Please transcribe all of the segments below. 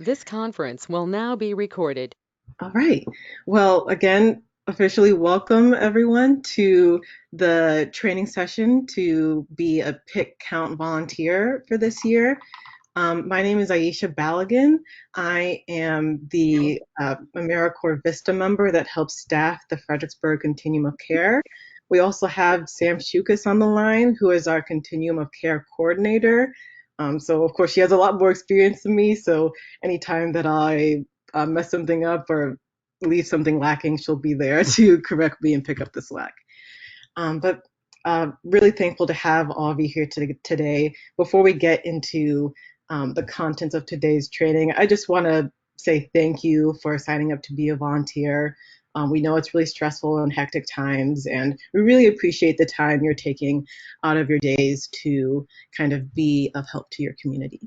This conference will now be recorded. All right. Well, again, officially welcome everyone to the training session to be a Pick Count volunteer for this year. My name is Aisha Balagan. I am the AmeriCorps Vista member that helps staff the Fredericksburg Continuum of Care. We also have Sam Shukas on the line, who is our Continuum of Care coordinator. So, of course, she has a lot more experience than me. So, anytime that I mess something up or leave something lacking, she'll be there to correct me and pick up the slack. But really thankful to have all of you here today. Before we get into the contents of today's training, I just want to say thank you for signing up to be a volunteer. We know it's really stressful and hectic times, and we really appreciate the time you're taking out of your days to kind of be of help to your community.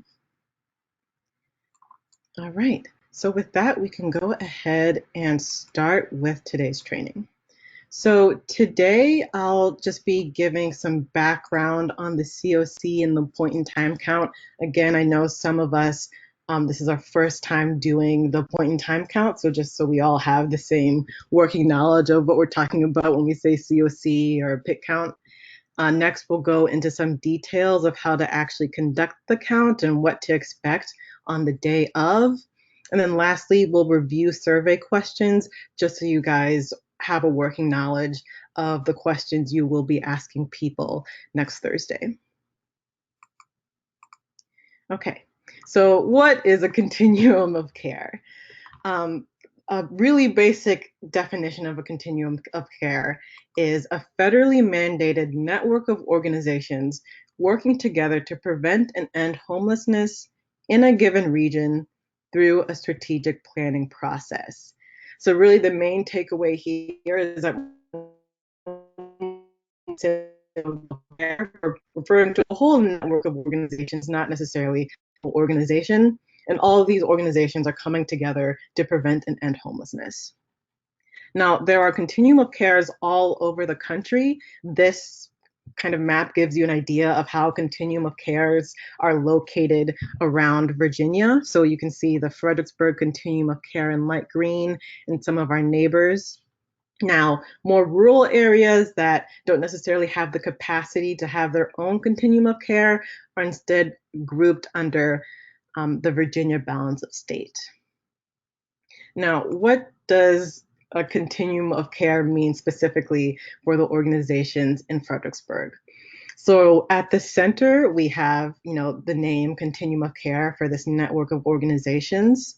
All right, so with that, we can go ahead and start with today's training. So today I'll just be giving some background on the COC and the point in time count. Again, I know some of us, this is our first time doing the point in time count, so just so we all have the same working knowledge of what we're talking about when we say COC or pick count. Next, we'll go into some details of how to actually conduct the count and what to expect on the day of. And then lastly, we'll review survey questions just so you guys have a working knowledge of the questions you will be asking people next Thursday. Okay, so what is a continuum of care? A really basic definition of a continuum of care is a federally mandated network of organizations working together to prevent and end homelessness in a given region through a strategic planning process. So really the main takeaway here is that we're referring to a whole network of organizations, not necessarily an organization. And all of these organizations are coming together to prevent and end homelessness. Now, there are continuum of cares all over the country. This kind of map gives you an idea of how continuum of cares are located around Virginia. So you can see the Fredericksburg continuum of care in light green and some of our neighbors. Now, more rural areas that don't necessarily have the capacity to have their own continuum of care are instead grouped under the Virginia balance of state. Now, what does a continuum of care mean specifically for the organizations in Fredericksburg? So at the center, we have, the name Continuum of Care for this network of organizations.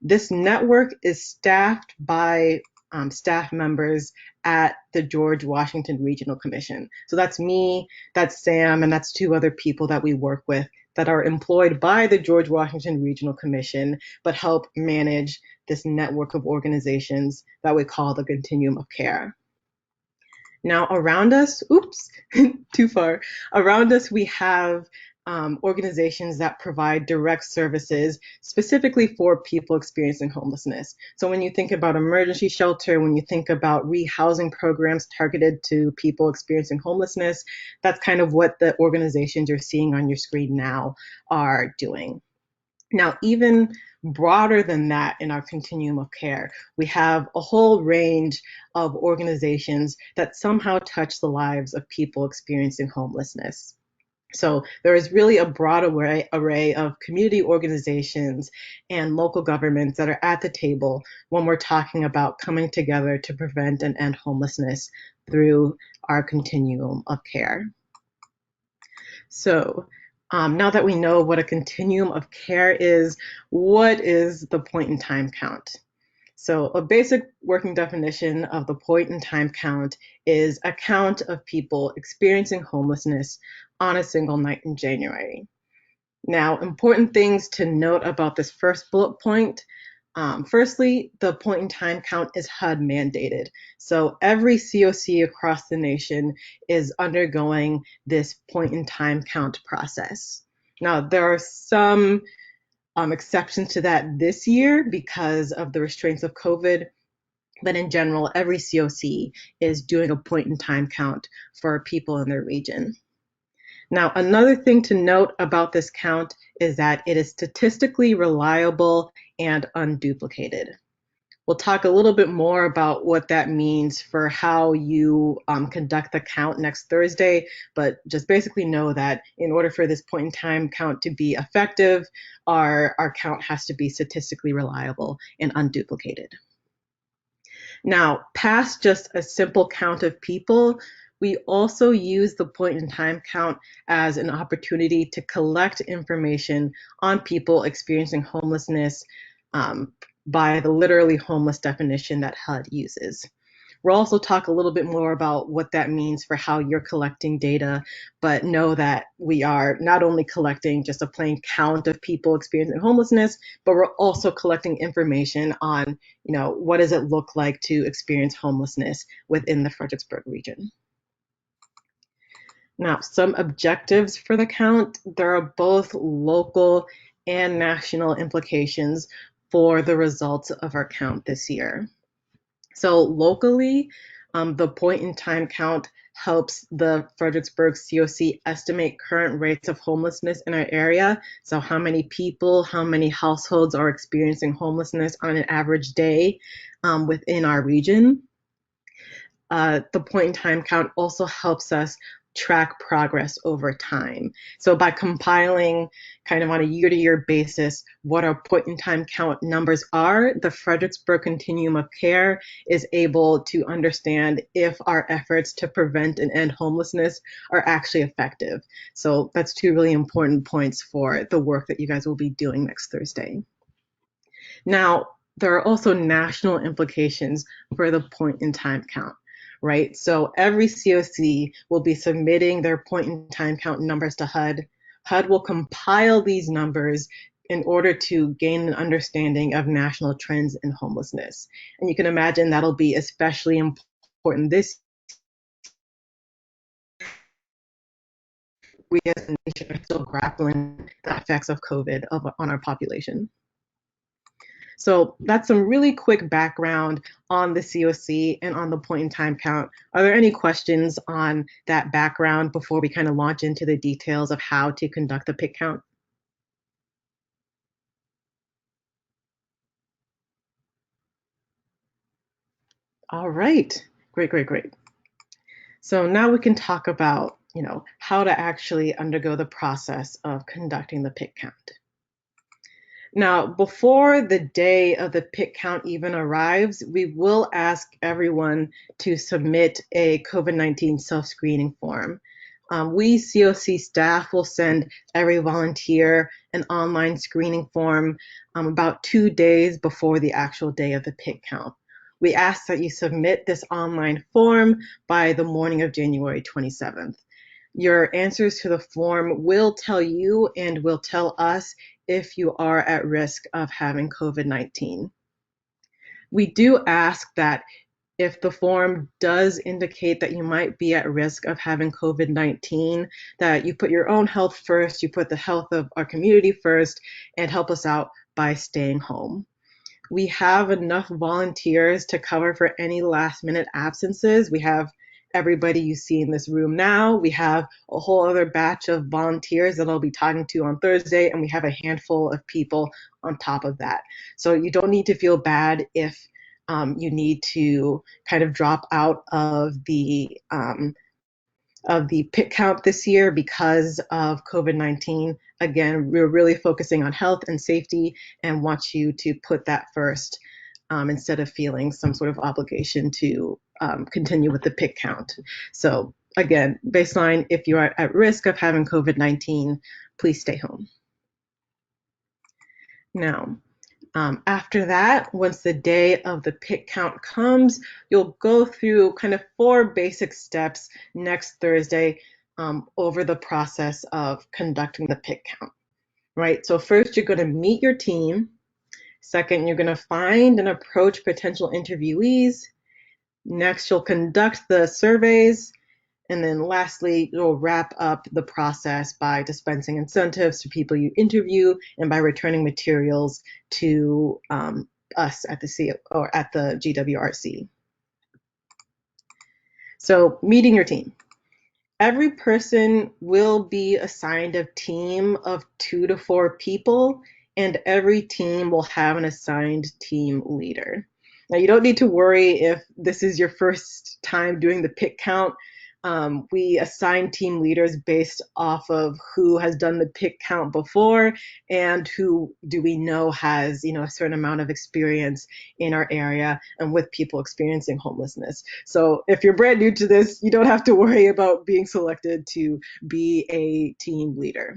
This network is staffed by staff members at the George Washington Regional Commission. So that's me, that's Sam, and that's two other people that we work with that are employed by the George Washington Regional Commission, but help manage this network of organizations that we call the Continuum of Care. Now around us, oops, too far. Around us, we have organizations that provide direct services specifically for people experiencing homelessness. So when you think about emergency shelter, when you think about rehousing programs targeted to people experiencing homelessness, that's kind of what the organizations you're seeing on your screen now are doing. Now, even broader than that in our continuum of care, we have a whole range of organizations that somehow touch the lives of people experiencing homelessness. So there is really a broad array of community organizations and local governments that are at the table when we're talking about coming together to prevent and end homelessness through our continuum of care. So now that we know what a continuum of care is, what is the point in time count? So a basic working definition of the point in time count is a count of people experiencing homelessness on a single night in January. Now, important things to note about this first bullet point. Firstly, the point in time count is HUD mandated. So every COC across the nation is undergoing this point in time count process. Now, there are some exceptions to that this year because of the restraints of COVID. But in general, every COC is doing a point in time count for people in their region. Now, another thing to note about this count is that it is statistically reliable and unduplicated. We'll talk a little bit more about what that means for how you conduct the count next Thursday, but just basically know that in order for this point in time count to be effective, our count has to be statistically reliable and unduplicated. Now, past just a simple count of people, we also use the point in time count as an opportunity to collect information on people experiencing homelessness by the literally homeless definition that HUD uses. We'll also talk a little bit more about what that means for how you're collecting data, but know that we are not only collecting just a plain count of people experiencing homelessness, but we're also collecting information on, what does it look like to experience homelessness within the Fredericksburg region. Now, some objectives for the count. There are both local and national implications for the results of our count this year. So locally, the point in time count helps the Fredericksburg COC estimate current rates of homelessness in our area. So how many people, how many households are experiencing homelessness on an average day within our region. The point in time count also helps us track progress over time. So by compiling kind of on a year-to-year basis what our point in time count numbers are, the Fredericksburg Continuum of Care is able to understand if our efforts to prevent and end homelessness are actually effective. So that's two really important points for the work that you guys will be doing next Thursday. Now, there are also national implications for the point in time count. Right? So every COC will be submitting their point in time count numbers to HUD. HUD will compile these numbers in order to gain an understanding of national trends in homelessness. And you can imagine that'll be especially important this we as a nation are still grappling with the effects of COVID on our population. So that's some really quick background on the COC and on the point in time count. Are there any questions on that background before we kind of launch into the details of how to conduct the PIC count? All right, great. So now we can talk about, how to actually undergo the process of conducting the PIC count. Now, before the day of the PIC count even arrives, we will ask everyone to submit a COVID-19 self-screening form. We COC staff will send every volunteer an online screening form about 2 days before the actual day of the PIC count. We ask that you submit this online form by the morning of January 27th. Your answers to the form will tell you and will tell us if you are at risk of having COVID-19. We do ask that if the form does indicate that you might be at risk of having COVID-19, that you put your own health first, you put the health of our community first, and help us out by staying home. We have enough volunteers to cover for any last-minute absences. We have everybody you see in this room now. We have a whole other batch of volunteers that I'll be talking to on Thursday, and we have a handful of people on top of that. So you don't need to feel bad if you need to kind of drop out of the PIC count this year because of COVID-19. Again, we're really focusing on health and safety and want you to put that first instead of feeling some sort of obligation to continue with the PIC count. So again, baseline, if you are at risk of having COVID-19, please stay home. Now, after that, once the day of the PIC count comes, you'll go through kind of 4 basic steps next Thursday over the process of conducting the PIC count, right? So first, you're going to meet your team. Second, you're going to find and approach potential interviewees. Next, you'll conduct the surveys. And then lastly, you'll wrap up the process by dispensing incentives to people you interview and by returning materials to us at the GWRC. So meeting your team. Every person will be assigned a team of 2 to 4 people, and every team will have an assigned team leader. Now, you don't need to worry if this is your first time doing the pick count. We assign team leaders based off of who has done the pick count before and who do we know has, a certain amount of experience in our area and with people experiencing homelessness. So if you're brand new to this, you don't have to worry about being selected to be a team leader.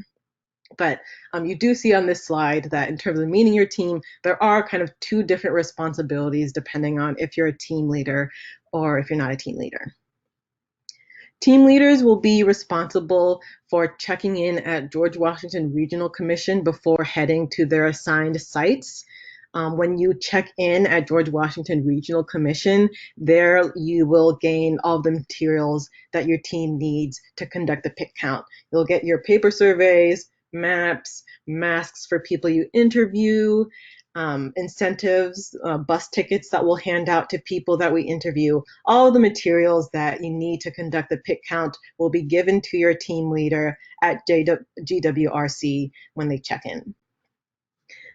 But you do see on this slide that in terms of meeting your team, there are kind of 2 different responsibilities depending on if you're a team leader or if you're not a team leader. Team leaders will be responsible for checking in at George Washington Regional Commission before heading to their assigned sites. When you check in at George Washington Regional Commission, there you will gain all the materials that your team needs to conduct the pick count. You'll get your paper surveys, maps, masks for people you interview, incentives, bus tickets that we'll hand out to people that we interview. All the materials that you need to conduct the pick count will be given to your team leader at GWRC when they check in.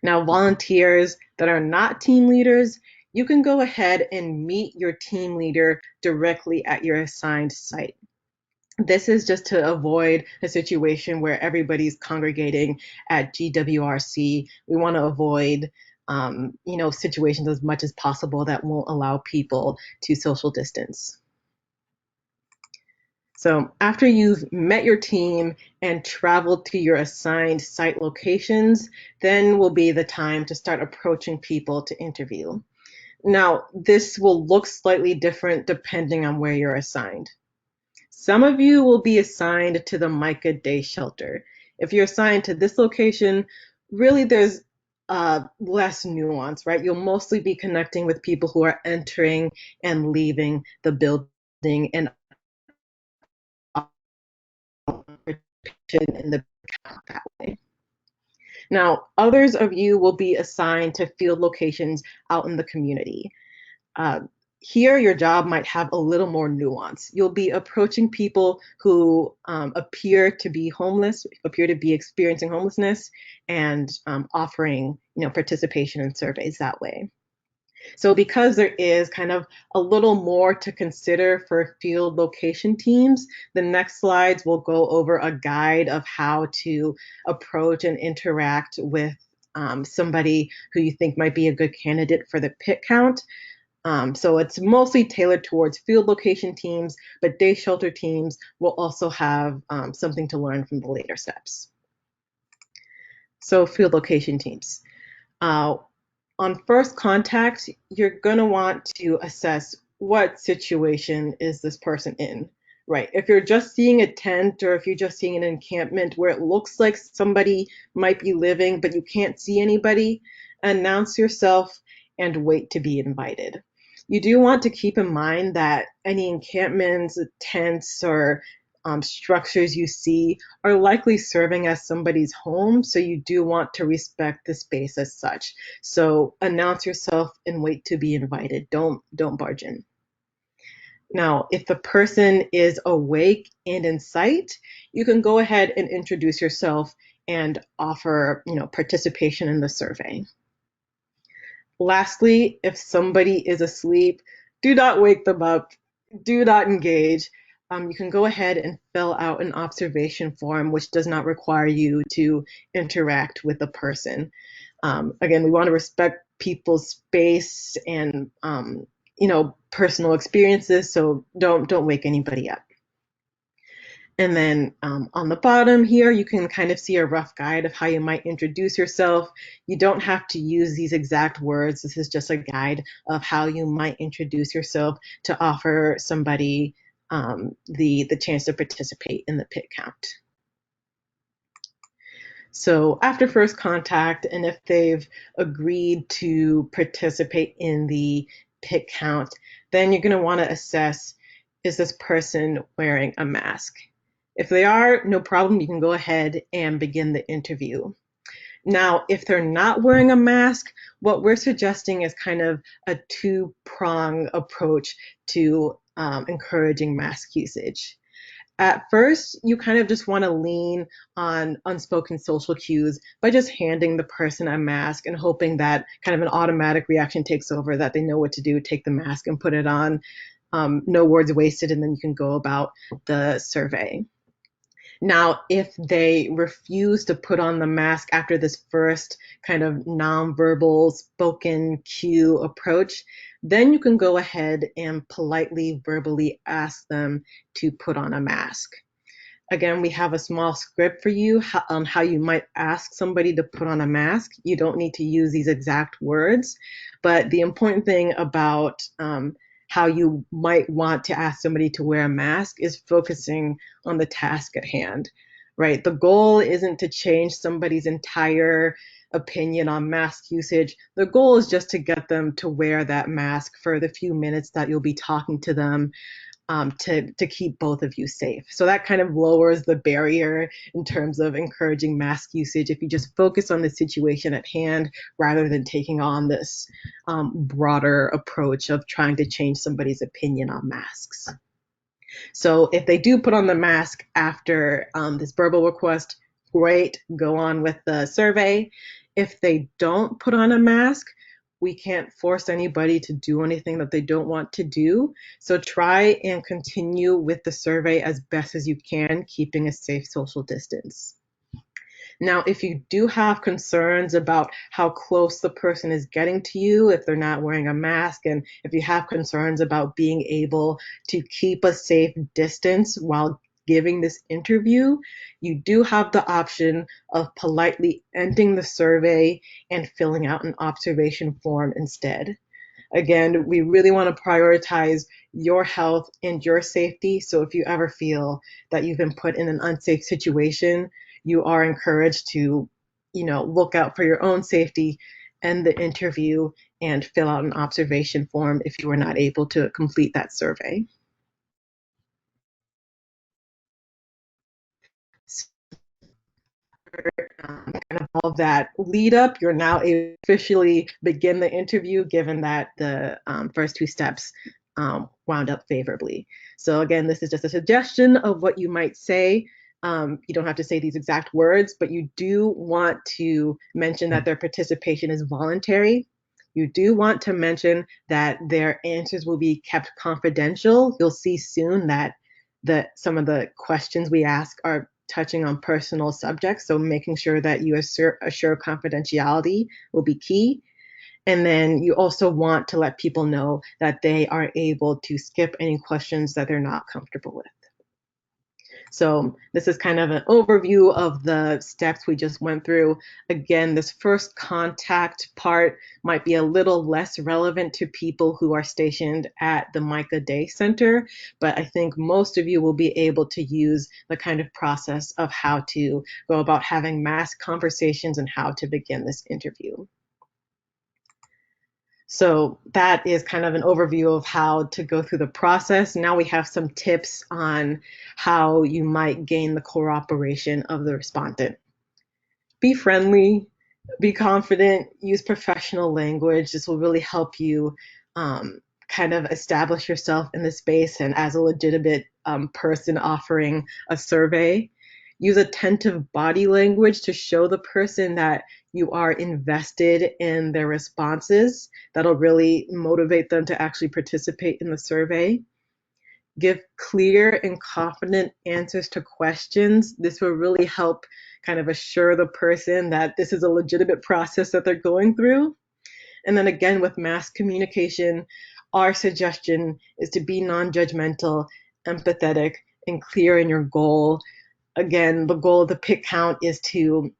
Now, volunteers that are not team leaders, you can go ahead and meet your team leader directly at your assigned site. This is just to avoid a situation where everybody's congregating at GWRC. We want to avoid situations as much as possible that won't allow people to social distance. So after you've met your team and traveled to your assigned site locations, then will be the time to start approaching people to interview. Now, this will look slightly different depending on where you're assigned. Some of you will be assigned to the MICA Day Shelter. If you're assigned to this location, really there's less nuance, right? You'll mostly be connecting with people who are entering and leaving the building and in the that way. Now, others of you will be assigned to field locations out in the community. Here, your job might have a little more nuance. You'll be approaching people who appear to be homeless, appear to be experiencing homelessness, and offering, participation in surveys that way. So because there is kind of a little more to consider for field location teams, the next slides will go over a guide of how to approach and interact with somebody who you think might be a good candidate for the pick count. So it's mostly tailored towards field location teams, but day shelter teams will also have something to learn from the later steps. So field location teams. On first contact, you're going to want to assess what situation is this person in, right? If you're just seeing a tent or if you're just seeing an encampment where it looks like somebody might be living but you can't see anybody, announce yourself and wait to be invited. You do want to keep in mind that any encampments, tents, or structures you see are likely serving as somebody's home, so you do want to respect the space as such. So announce yourself and wait to be invited. Don't barge in. Now, if the person is awake and in sight, you can go ahead and introduce yourself and offer, participation in the survey. Lastly, if somebody is asleep, do not wake them up. Do not engage. You can go ahead and fill out an observation form, which does not require you to interact with the person. Again, we want to respect people's space and personal experiences, so don't wake anybody up. And then on the bottom here, you can kind of see a rough guide of how you might introduce yourself. You don't have to use these exact words. This is just a guide of how you might introduce yourself to offer somebody the chance to participate in the pick count. So after first contact, and if they've agreed to participate in the pick count, then you're going to want to assess, is this person wearing a mask? If they are, no problem, you can go ahead and begin the interview. Now, if they're not wearing a mask, what we're suggesting is kind of a two-prong approach to encouraging mask usage. At first, you kind of just want to lean on unspoken social cues by just handing the person a mask and hoping that kind of an automatic reaction takes over, that they know what to do, take the mask and put it on. No words wasted, and then you can go about the survey. Now, if they refuse to put on the mask after this first kind of nonverbal spoken cue approach, then you can go ahead and politely verbally ask them to put on a mask. Again, we have a small script for you on how you might ask somebody to put on a mask. You don't need to use these exact words, but the important thing about how you might want to ask somebody to wear a mask is focusing on the task at hand, right? The goal isn't to change somebody's entire opinion on mask usage. The goal is just to get them to wear that mask for the few minutes that you'll be talking to them, to keep both of you safe. So that kind of lowers the barrier in terms of encouraging mask usage if you just focus on the situation at hand rather than taking on this broader approach of trying to change somebody's opinion on masks. So if they do put on the mask after this verbal request, great, go on with the survey. If they don't put on a mask, we can't force anybody to do anything that they don't want to do. So try and continue with the survey as best as you can, keeping a safe social distance. Now, if you do have concerns about how close the person is getting to you, if they're not wearing a mask, and if you have concerns about being able to keep a safe distance while giving this interview, you do have the option of politely ending the survey and filling out an observation form instead. Again, we really want to prioritize your health and your safety. So if you ever feel that you've been put in an unsafe situation, you are encouraged to, look out for your own safety, end the interview, and fill out an observation form if you were not able to complete that survey. Kind of all of that lead up, you're now able to officially begin the interview, given that the first two steps wound up favorably. So again, this is just a suggestion of what you might say. You don't have to say these exact words, but you do want to mention that their participation is voluntary. You do want to mention that their answers will be kept confidential. You'll see soon that some of the questions we ask are touching on personal subjects, so making sure that you assure confidentiality will be key. And then you also want to let people know that they are able to skip any questions that they're not comfortable with. So this is kind of an overview of the steps we just went through. Again, this first contact part might be a little less relevant to people who are stationed at the MICA Day Center, but I think most of you will be able to use the kind of process of how to go about having mass conversations and how to begin this interview. So that is kind of an overview of how to go through the process. Now we have some tips on how you might gain the cooperation of the respondent. Be friendly, be confident, use professional language. This will really help you kind of establish yourself in the space and as a legitimate person offering a survey. Use attentive body language to show the person that you are invested in their responses. That'll really motivate them to actually participate in the survey. Give clear and confident answers to questions. This will really help kind of assure the person that this is a legitimate process that they're going through. And then again, with mass communication, our suggestion is to be non-judgmental, empathetic, and clear in your goal. Again, the goal of the pick count is to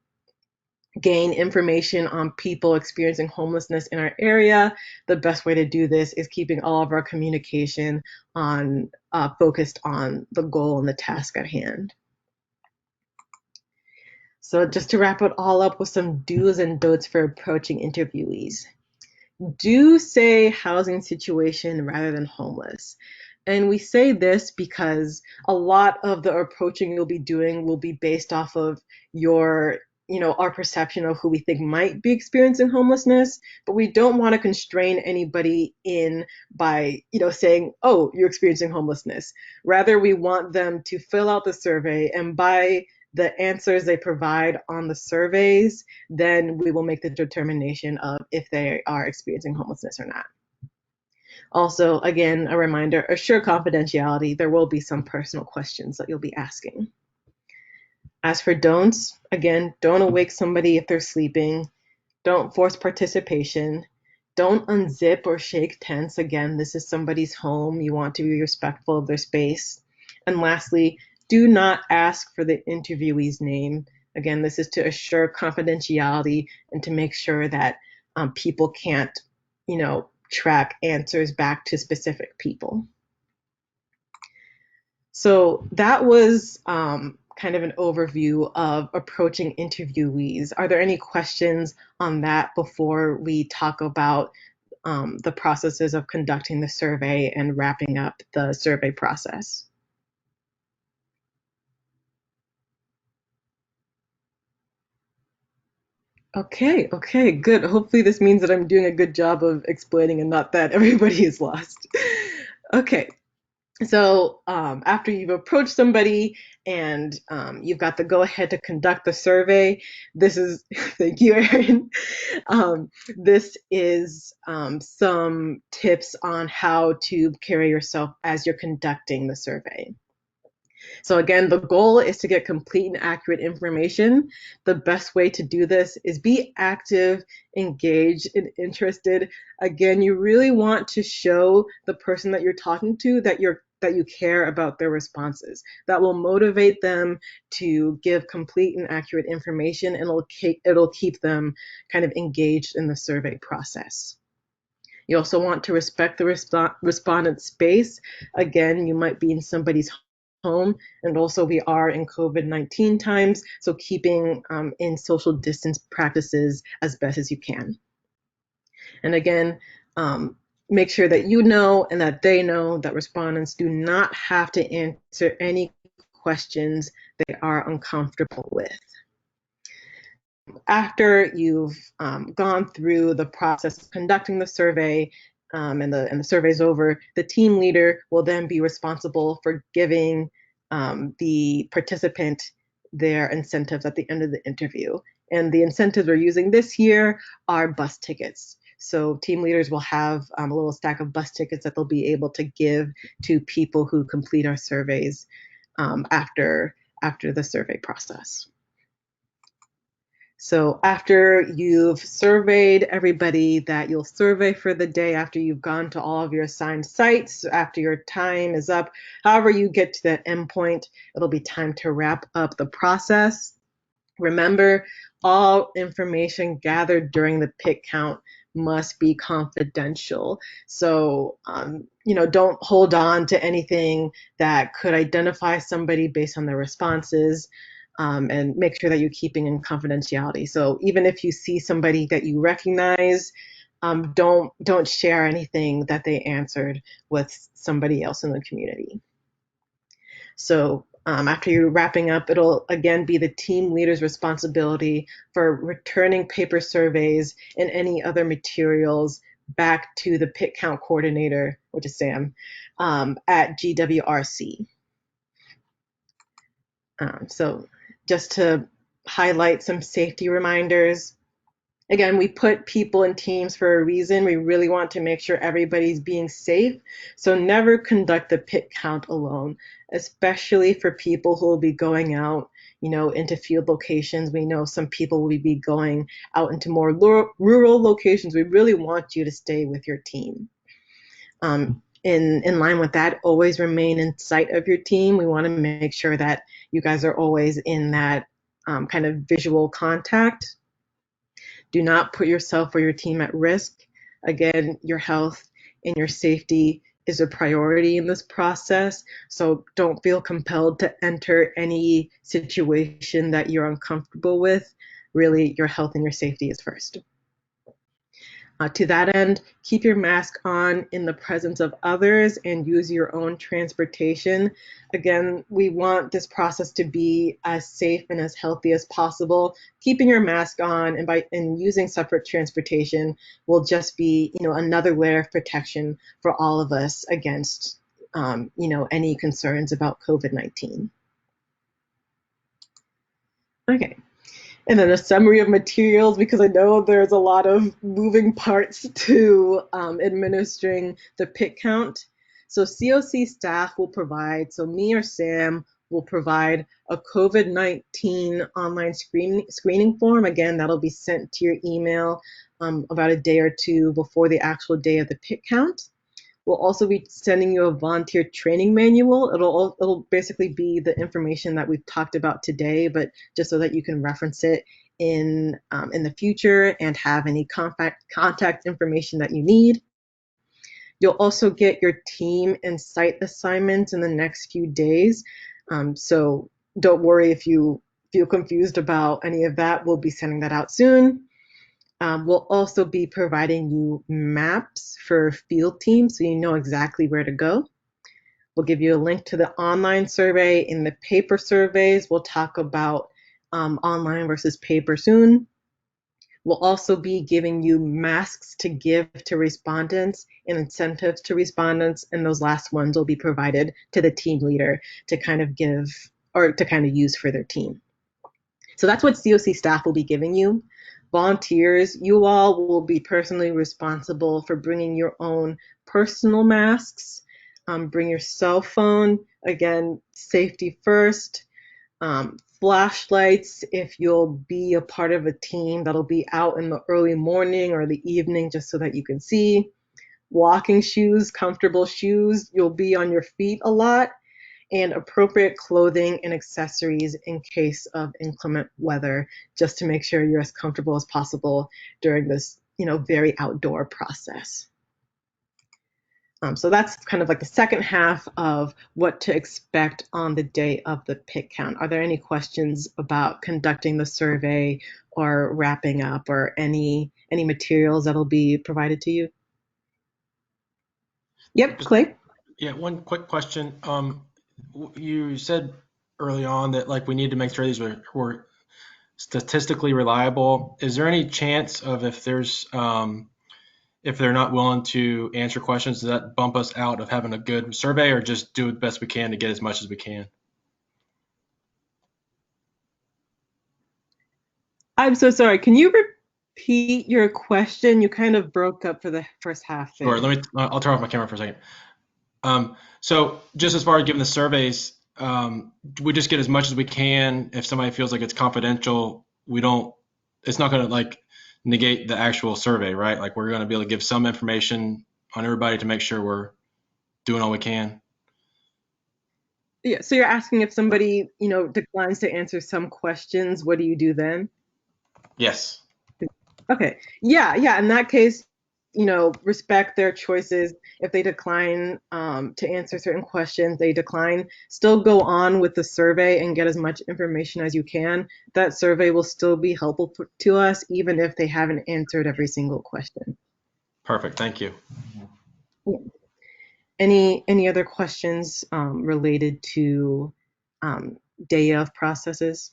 gain information on people experiencing homelessness in our area. The best way to do this is keeping all of our communication focused on the goal and the task at hand. So just to wrap it all up with some do's and don'ts for approaching interviewees. Do say housing situation rather than homeless. And we say this because a lot of the approaching you'll be doing will be based off of your our perception of who we think might be experiencing homelessness, but we don't want to constrain anybody in by, saying, oh, you're experiencing homelessness. Rather, we want them to fill out the survey, and by the answers they provide on the surveys, then we will make the determination of if they are experiencing homelessness or not. Also, again, a reminder, assure confidentiality. There will be some personal questions that you'll be asking. As for don'ts, again, don't awake somebody if they're sleeping. Don't force participation. Don't unzip or shake tents. Again, this is somebody's home. You want to be respectful of their space. And lastly, do not ask for the interviewee's name. Again, this is to assure confidentiality and to make sure that people can't, track answers back to specific people. So that was kind of an overview of approaching interviewees. Are there any questions on that before we talk about the processes of conducting the survey and wrapping up the survey process? Okay, good. Hopefully this means that I'm doing a good job of explaining and not that everybody is lost. Okay. So after you've approached somebody and you've got the go-ahead to conduct the survey, this is, thank you, Erin. This is some tips on how to carry yourself as you're conducting the survey. So again, the goal is to get complete and accurate information. The best way to do this is be active, engaged, and interested. Again, you really want to show the person that you're talking to that you care about their responses. That will motivate them to give complete and accurate information, and it'll keep them kind of engaged in the survey process. You also want to respect the respondent's space. Again, you might be in somebody's home, and also we are in COVID-19 times, so keeping in social distance practices as best as you can. And again, make sure that you know and that they know that respondents do not have to answer any questions they are uncomfortable with. After you've gone through the process of conducting the survey and the survey's over, the team leader will then be responsible for giving the participant their incentives at the end of the interview. And the incentives we're using this year are bus tickets. So team leaders will have a little stack of bus tickets that they'll be able to give to people who complete our surveys after the survey process. So after you've surveyed everybody that you'll survey for the day, after you've gone to all of your assigned sites, after your time is up, however you get to that endpoint, it'll be time to wrap up the process. Remember, all information gathered during the pick count must be confidential. So, don't hold on to anything that could identify somebody based on their responses. And make sure that you're keeping in confidentiality. So even if you see somebody that you recognize, don't share anything that they answered with somebody else in the community. So after you're wrapping up, it'll again be the team leader's responsibility for returning paper surveys and any other materials back to the pick count coordinator, which is Sam, at GWRC. So just to highlight some safety reminders. Again, we put people in teams for a reason. We really want to make sure everybody's being safe. So never conduct the pick count alone, especially for people who will be going out, into field locations. We know some people will be going out into more rural locations. We really want you to stay with your team. In line with that, always remain in sight of your team. We want to make sure that you guys are always in that kind of visual contact. Do not put yourself or your team at risk. Again, your health and your safety is a priority in this process. So don't feel compelled to enter any situation that you're uncomfortable with. Really, your health and your safety is first. To that end, keep your mask on in the presence of others and use your own transportation. Again, we want this process to be as safe and as healthy as possible. Keeping your mask on and using separate transportation will just be, another layer of protection for all of us against, any concerns about COVID-19. Okay. And then a summary of materials, because I know there's a lot of moving parts to administering the PIC count. So COC staff will provide, so me or Sam will provide a COVID-19 online screening form. Again, that'll be sent to your email about a day or two before the actual day of the PIC count. We'll also be sending you a volunteer training manual. It'll basically be the information that we've talked about today, but just so that you can reference it in the future and have any contact information that you need. You'll also get your team and site assignments in the next few days. So don't worry if you feel confused about any of that. We'll be sending that out soon. We'll also be providing you maps for field teams so you know exactly where to go. We'll give you a link to the online survey. In the paper surveys, we'll talk about online versus paper soon. We'll also be giving you masks to give to respondents and incentives to respondents, and those last ones will be provided to the team leader to kind of give or to kind of use for their team. So that's what COC staff will be giving you. Volunteers, you all will be personally responsible for bringing your own personal masks. Bring your cell phone. Again, safety first. Flashlights if you'll be a part of a team that'll be out in the early morning or the evening just so that you can see. Walking shoes, comfortable shoes. You'll be on your feet a lot. And appropriate clothing and accessories in case of inclement weather, just to make sure you're as comfortable as possible during this, very outdoor process. So that's kind of like the second half of what to expect on the day of the PIC count. Are there any questions about conducting the survey or wrapping up or any materials that'll be provided to you? Yep, Clay? Yeah, one quick question. You said early on that we need to make sure these were statistically reliable. Is there any chance of if they're not willing to answer questions, does that bump us out of having a good survey, or just do the best we can to get as much as we can? I'm so sorry. Can you repeat your question? You kind of broke up for the first half there. Sure. I'll turn off my camera for a second. So just as far as giving the surveys, we just get as much as we can. If somebody feels like it's confidential, it's not going to negate the actual survey, right? We're going to be able to give some information on everybody to make sure we're doing all we can. Yeah. So you're asking if somebody, declines to answer some questions, what do you do then? Yes. Okay. Yeah. In that case, respect their choices. If they decline to answer certain questions, they decline. Still go on with the survey and get as much information as you can. That survey will still be helpful to us, even if they haven't answered every single question. Perfect. Thank you. Yeah. Any other questions related to day of processes?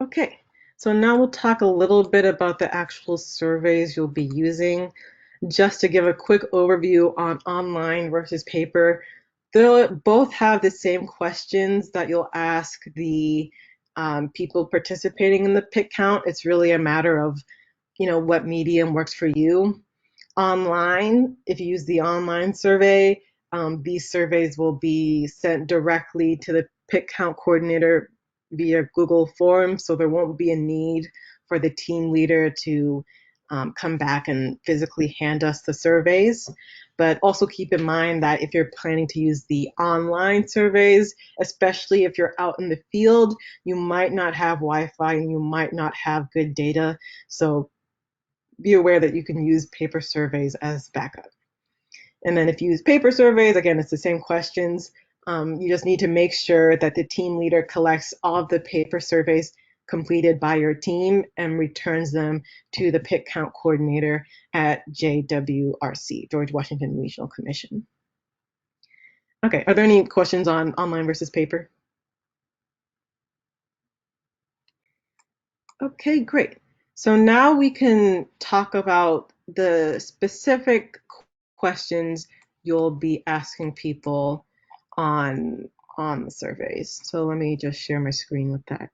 Okay. So now we'll talk a little bit about the actual surveys you'll be using. Just to give a quick overview on online versus paper, they'll both have the same questions that you'll ask the people participating in the PIC count. It's really a matter of, what medium works for you. Online, if you use the online survey, these surveys will be sent directly to the PIC count coordinator via Google Forms, so there won't be a need for the team leader to come back and physically hand us the surveys. But also keep in mind that if you're planning to use the online surveys, especially if you're out in the field, you might not have Wi-Fi and you might not have good data. So be aware that you can use paper surveys as backup. And then if you use paper surveys, again, it's the same questions. You just need to make sure that the team leader collects all of the paper surveys completed by your team and returns them to the pick count coordinator at JWRC, George Washington Regional Commission. Okay, are there any questions on online versus paper? Okay, great. So now we can talk about the specific questions you'll be asking people on the surveys. So let me just share my screen with that.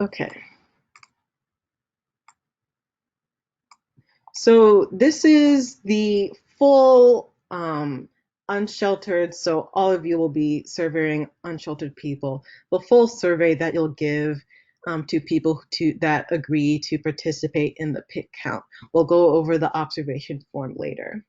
Okay. So this is the full unsheltered, so all of you will be surveying unsheltered people, the full survey that you'll give to people that agree to participate in the pick count. We'll go over the observation form later.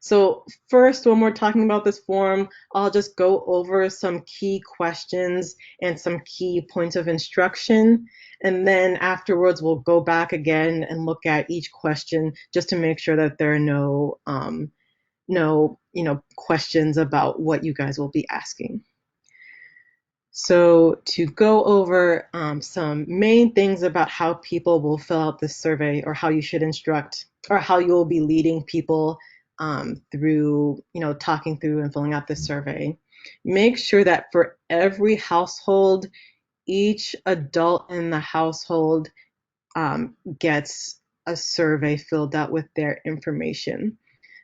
So first, when we're talking about this form, I'll just go over some key questions and some key points of instruction. And then afterwards, we'll go back again and look at each question just to make sure that there are no questions about what you guys will be asking. So to go over some main things about how people will fill out this survey, or how you should instruct, or how you will be leading people through, talking through and filling out this survey. Make sure that for every household, each adult in the household gets a survey filled out with their information.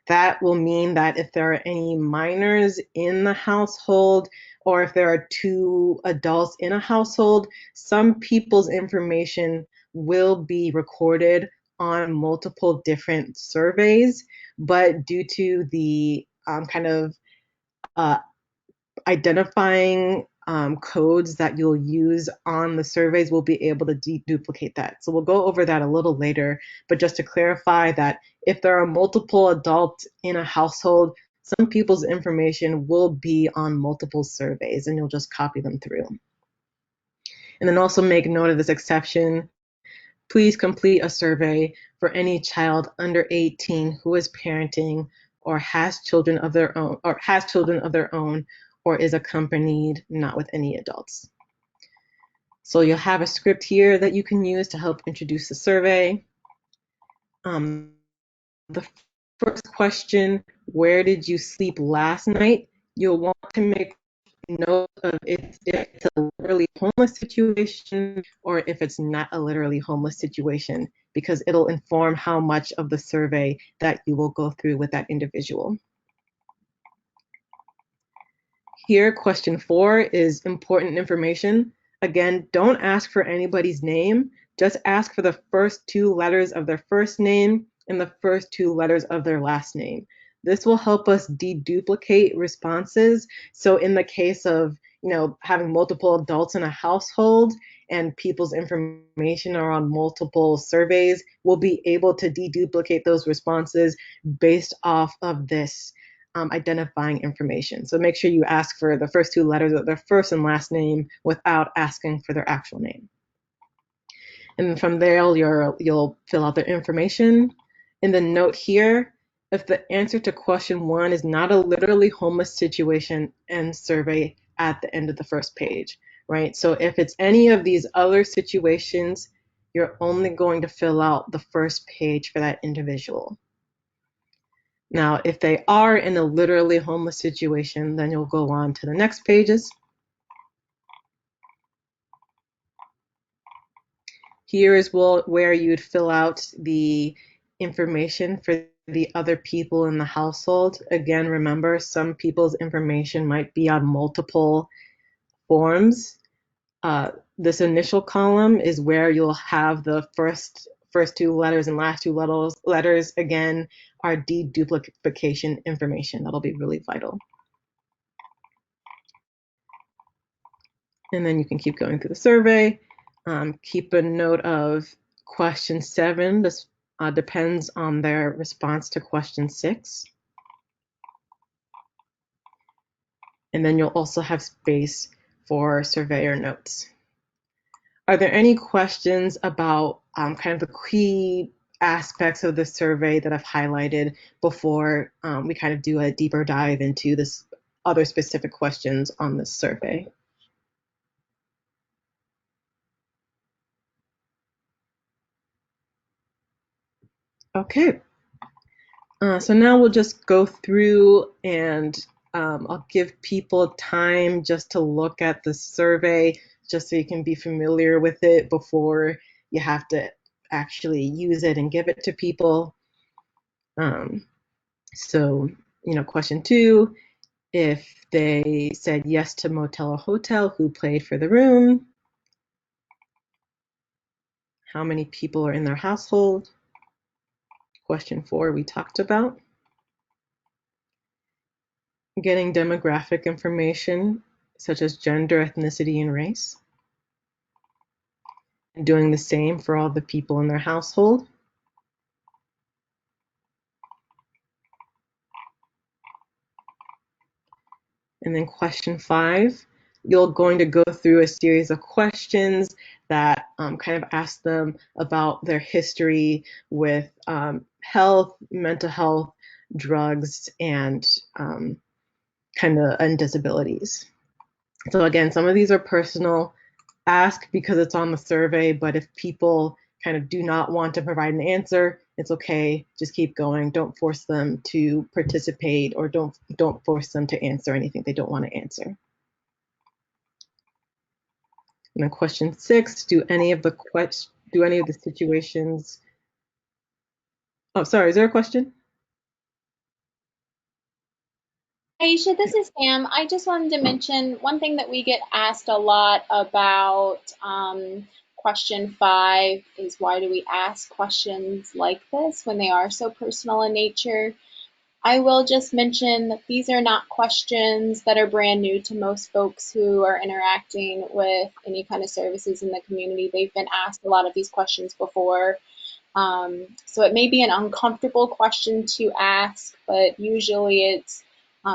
That will mean that if there are any minors in the household, or if there are two adults in a household, some people's information will be recorded on multiple different surveys, but due to the identifying codes that you'll use on the surveys, we'll be able to deduplicate that. So we'll go over that a little later, but just to clarify that if there are multiple adults in a household, some people's information will be on multiple surveys, and you'll just copy them through. And then also make note of this exception. Please complete a survey for any child under 18 who is parenting or has children of their own, or is accompanied, not with any adults. So you'll have a script here that you can use to help introduce the survey. The first question, where did you sleep last night? You'll want to make note of if it's a literally homeless situation or if it's not a literally homeless situation, because it'll inform how much of the survey that you will go through with that individual. Here, question 4 is important information. Again, don't ask for anybody's name. Just ask for the first 2 letters of their first name and the first 2 letters of their last name. This will help us deduplicate responses. So in the case of, having multiple adults in a household and people's information are on multiple surveys, we'll be able to deduplicate those responses based off of this identifying information. So make sure you ask for the first 2 letters of their first and last name without asking for their actual name. And from there, you'll fill out their information. In the note here, if the answer to question 1 is not a literally homeless situation, end survey at the end of the first page, right? So if it's any of these other situations, you're only going to fill out the first page for that individual. Now, if they are in a literally homeless situation, then you'll go on to the next pages. Here is where you'd fill out the information for the other people in the household. Again, remember, some people's information might be on multiple forms. This initial column is where you'll have the first 2 letters and last 2 letters, again, are deduplication information. That'll be really vital. And then you can keep going through the survey. Keep a note of question 7. This depends on their response to question 6. And then you'll also have space for surveyor notes. Are there any questions about kind of the key aspects of the survey that I've highlighted before we kind of do a deeper dive into this other specific questions on this survey. Okay, so now we'll just go through and I'll give people time just to look at the survey, just so you can be familiar with it before you have to actually use it and give it to people. So, question 2, if they said yes to motel or hotel, who played for the room? How many people are in their household? Question 4, we talked about. Getting demographic information, such as gender, ethnicity, and race. And doing the same for all the people in their household. And then question 5, you're going to go through a series of questions that kind of ask them about their history with health, mental health, drugs, and and disabilities. So again, some of these are personal. Ask because it's on the survey, but if people kind of do not want to provide an answer, it's okay. Just keep going. Don't force them to participate, or don't force them to answer anything they don't want to answer. And then question 6, do any of the situations... Oh, sorry, is there a question? Aisha, this is Sam. I just wanted to mention one thing that we get asked a lot about question 5 is, why do we ask questions like this when they are so personal in nature? I will just mention that these are not questions that are brand new to most folks who are interacting with any kind of services in the community. They've been asked a lot of these questions before. So it may be an uncomfortable question to ask, but usually it's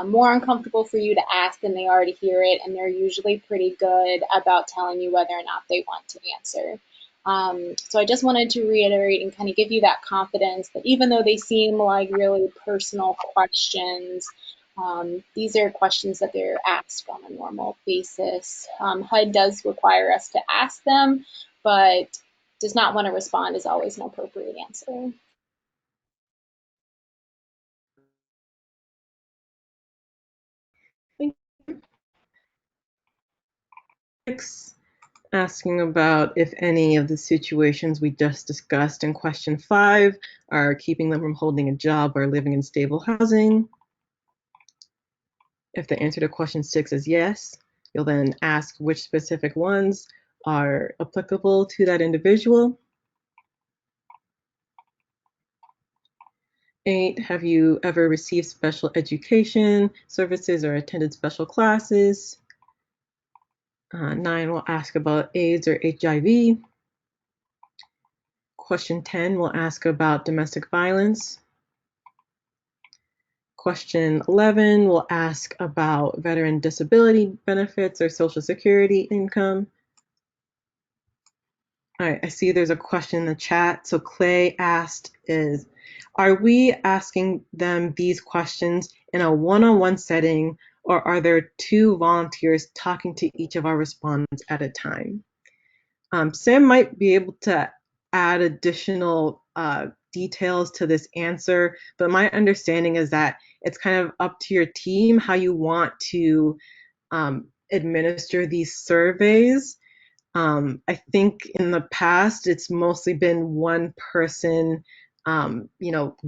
more uncomfortable for you to ask than they are to hear it, and they're usually pretty good about telling you whether or not they want to answer. So I just wanted to reiterate and kind of give you that confidence that even though they seem like really personal questions, these are questions that they're asked on a normal basis. HUD does require us to ask them, but does not want to respond is always an appropriate answer. Asking about if any of the situations we just discussed in question 5 are keeping them from holding a job or living in stable housing. If the answer to question 6 is yes, you'll then ask which specific ones are applicable to that individual. 8, have you ever received special education services or attended special classes? 9 will ask about AIDS or HIV. Question 10 will ask about domestic violence. Question 11 will ask about veteran disability benefits or Social Security income. All right, I see there's a question in the chat. So Clay asked are we asking them these questions in a one-on-one setting, or are there 2 volunteers talking to each of our respondents at a time? Sam might be able to add additional details to this answer, but my understanding is that it's kind of up to your team how you want to administer these surveys. I think in the past, it's mostly been one person,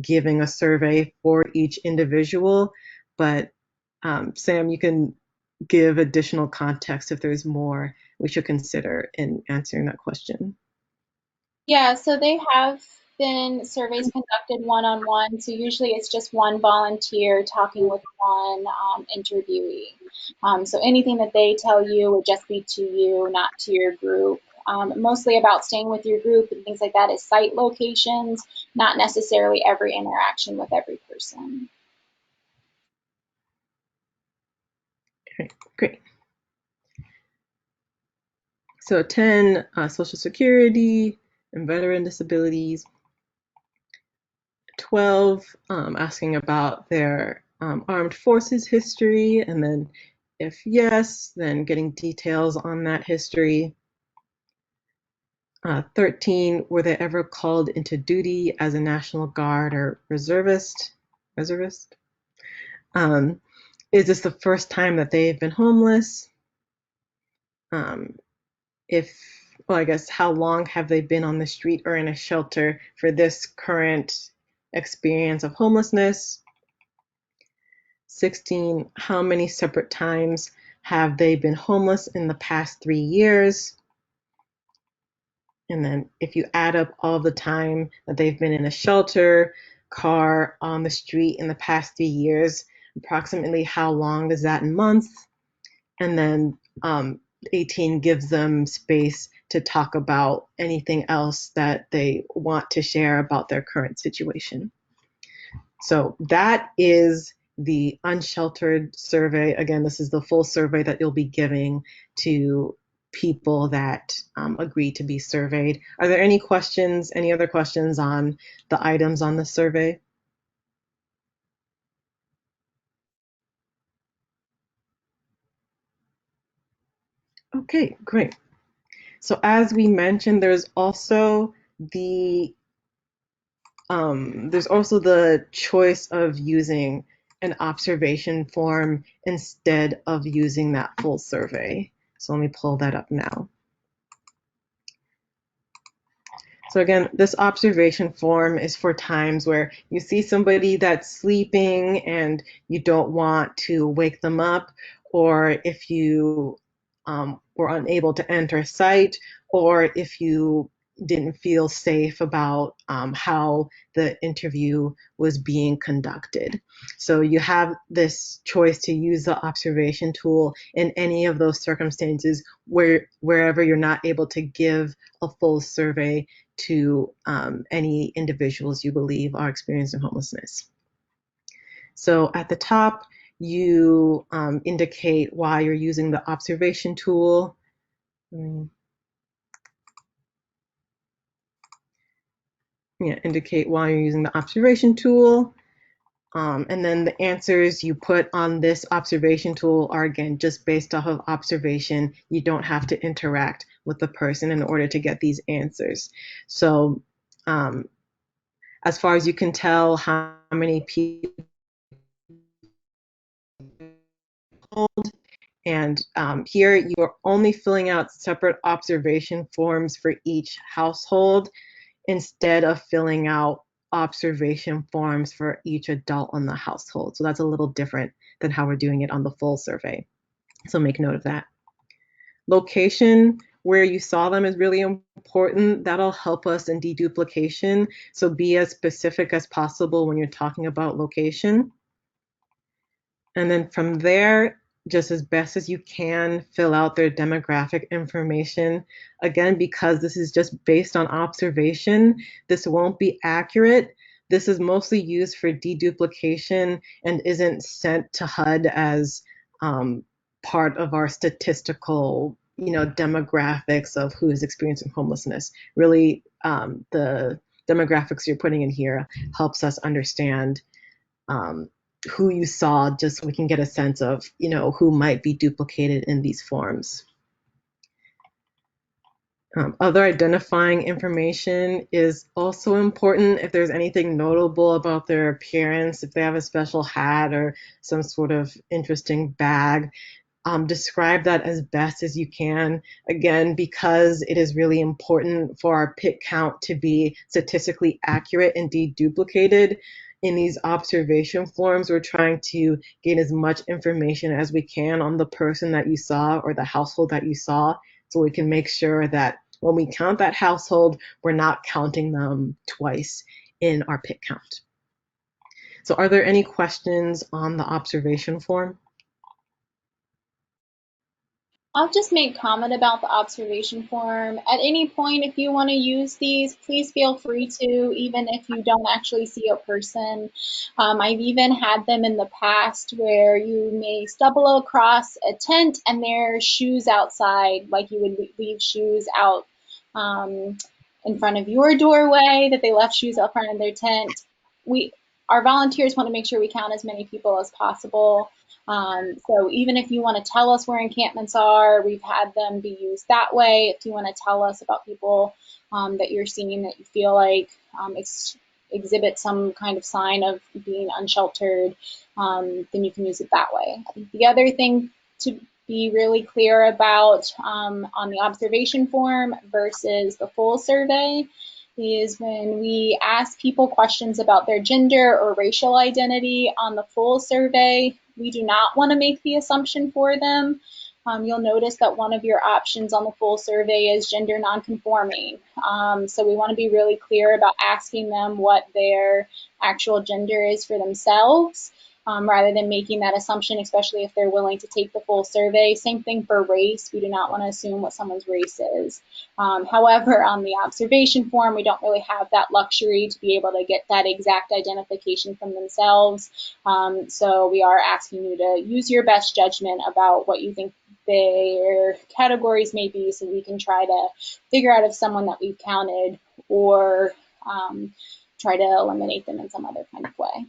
giving a survey for each individual, but Sam, you can give additional context if there's more we should consider in answering that question. Yeah, so they have been surveys conducted one-on-one, so usually it's just one volunteer talking with one interviewee. So anything that they tell you would just be to you, not to your group. Mostly about staying with your group and things like that is site locations, not necessarily every interaction with every person. Okay, great. So 10, Social Security and veteran disabilities. 12, asking about their armed forces history, and then if yes, then getting details on that history. 13, were they ever called into duty as a National Guard or reservist? Is this the first time that they've been homeless? Well, I guess how long have they been on the street or in a shelter for this current experience of homelessness? 16, how many separate times have they been homeless in the past 3 years? And then if you add up all the time that they've been in a shelter, car, on the street in the past 3 years, approximately how long is that in months? And then 18 gives them space to talk about anything else that they want to share about their current situation. So that is the unsheltered survey. Again, this is the full survey that you'll be giving to people that agree to be surveyed. Are there any questions, any other questions on the items on the survey? Okay, great. So as we mentioned, there's also the choice of using an observation form instead of using that full survey. So let me pull that up now. So again, this observation form is for times where you see somebody that's sleeping and you don't want to wake them up, or if you were unable to enter site, or if you didn't feel safe about how the interview was being conducted. So you have this choice to use the observation tool in any of those circumstances wherever you're not able to give a full survey to any individuals you believe are experiencing homelessness. So at the top, you indicate why you're using the observation tool. Indicate why you're using the observation tool. And then the answers you put on this observation tool are, again, just based off of observation. You don't have to interact with the person in order to get these answers. So as far as you can tell, how many people and here you're only filling out separate observation forms for each household instead of filling out observation forms for each adult in the household. So that's a little different than how we're doing it on the full survey. So make note of that. Location, where you saw them, is really important. That'll help us in deduplication. So be as specific as possible when you're talking about location. And then from there, just as best as you can, fill out their demographic information. Again, because this is just based on observation, this won't be accurate. This is mostly used for deduplication and isn't sent to HUD as part of our statistical, demographics of who is experiencing homelessness. Really, the demographics you're putting in here helps us understand who you saw, just so we can get a sense of, who might be duplicated in these forms. Other identifying information is also important. If there's anything notable about their appearance, if they have a special hat or some sort of interesting bag, describe that as best as you can. Again, because it is really important for our PIT count to be statistically accurate and deduplicated. In these observation forms, we're trying to gain as much information as we can on the person that you saw or the household that you saw, so we can make sure that when we count that household, we're not counting them twice in our PIT count. So are there any questions on the observation form? I'll just make comment about the observation form. At any point, if you want to use these, please feel free to, even if you don't actually see a person. I've even had them in the past where you may stumble across a tent and there are shoes outside, like you would leave shoes out in front of your doorway, that they left shoes out front of their tent. our volunteers want to make sure we count as many people as possible. So even if you want to tell us where encampments are, we've had them be used that way. If you want to tell us about people that you're seeing that you feel like exhibit some kind of sign of being unsheltered, then you can use it that way. I think the other thing to be really clear about on the observation form versus the full survey is when we ask people questions about their gender or racial identity on the full survey, we do not want to make the assumption for them. You'll notice that one of your options on the full survey is gender nonconforming. So we want to be really clear about asking them what their actual gender is for themselves. Rather than making that assumption, especially if they're willing to take the full survey. Same thing for race. We do not want to assume what someone's race is. However, on the observation form, we don't really have that luxury to be able to get that exact identification from themselves. So we are asking you to use your best judgment about what you think their categories may be, so we can try to figure out if someone that we've counted or try to eliminate them in some other kind of way.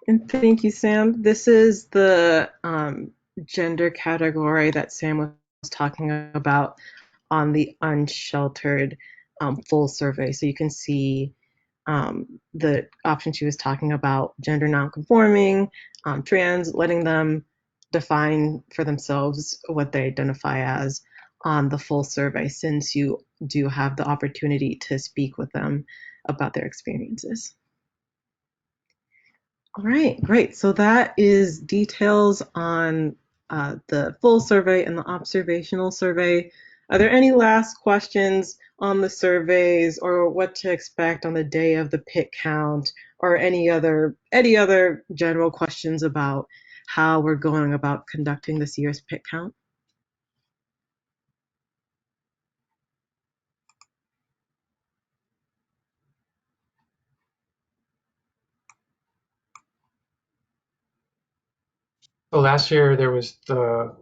And thank you, Sam. This is the gender category that Sam was talking about on the unsheltered full survey. So you can see the option she was talking about, gender nonconforming, trans, letting them define for themselves what they identify as on the full survey, since you do have the opportunity to speak with them about their experiences. All right, great. So that is details on the full survey and the observational survey. Are there any last questions on the surveys or what to expect on the day of the pit count, or any other general questions about how we're going about conducting this year's pit count? So last year there was the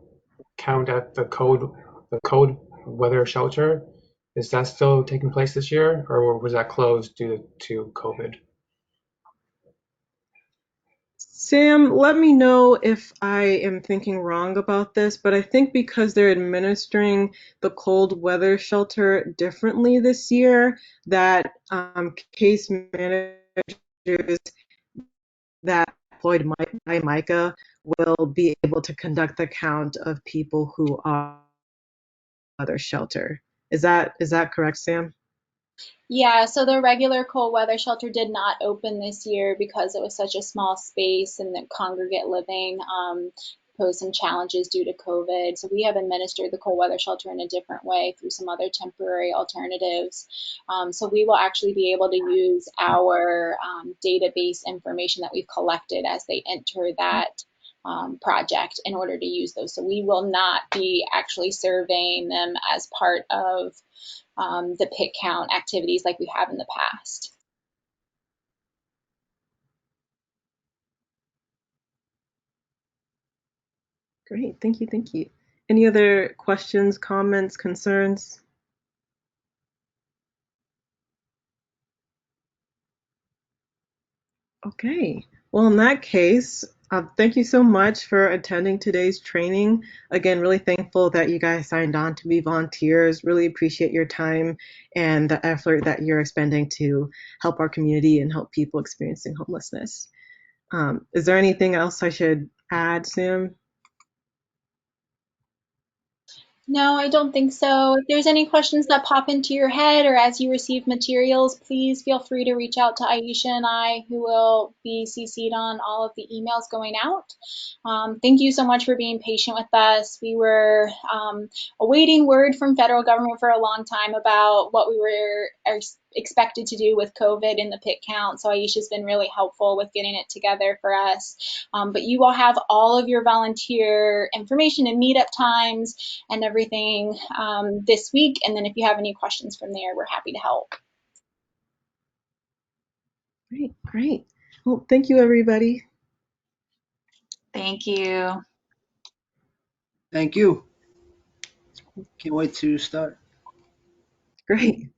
count at the code weather shelter. Is that still taking place this year, or was that closed due to COVID? Sam, let me know if I am thinking wrong about this, but I think because they're administering the cold weather shelter differently this year, that case managers that employed by MICA will be able to conduct the count of people who are weather shelter. Is that correct, Sam? Yeah, so the regular cold weather shelter did not open this year because it was such a small space and the congregate living posed some challenges due to COVID. So we have administered the cold weather shelter in a different way through some other temporary alternatives. So we will actually be able to use our database information that we've collected as they enter that project in order to use those. So we will not be actually surveying them as part of the pit count activities like we have in the past. Great, thank you, thank you. Any other questions, comments, concerns? Okay, well, in that case, thank you so much for attending today's training. Again, really thankful that you guys signed on to be volunteers. Really appreciate your time and the effort that you're expending to help our community and help people experiencing homelessness. Is there anything else I should add, Sam? No, I don't think so. If there's any questions that pop into your head or as you receive materials, please feel free to reach out to Aisha and I, who will be CC'd on all of the emails going out. Thank you so much for being patient with us. We were awaiting word from federal government for a long time about what we were expected to do with COVID in the pit count. So Aisha's been really helpful with getting it together for us. But you will have all of your volunteer information and meetup times and everything this week. And then if you have any questions from there, we're happy to help. Great, great. Well, thank you, everybody. Thank you. Thank you. Can't wait to start. Great.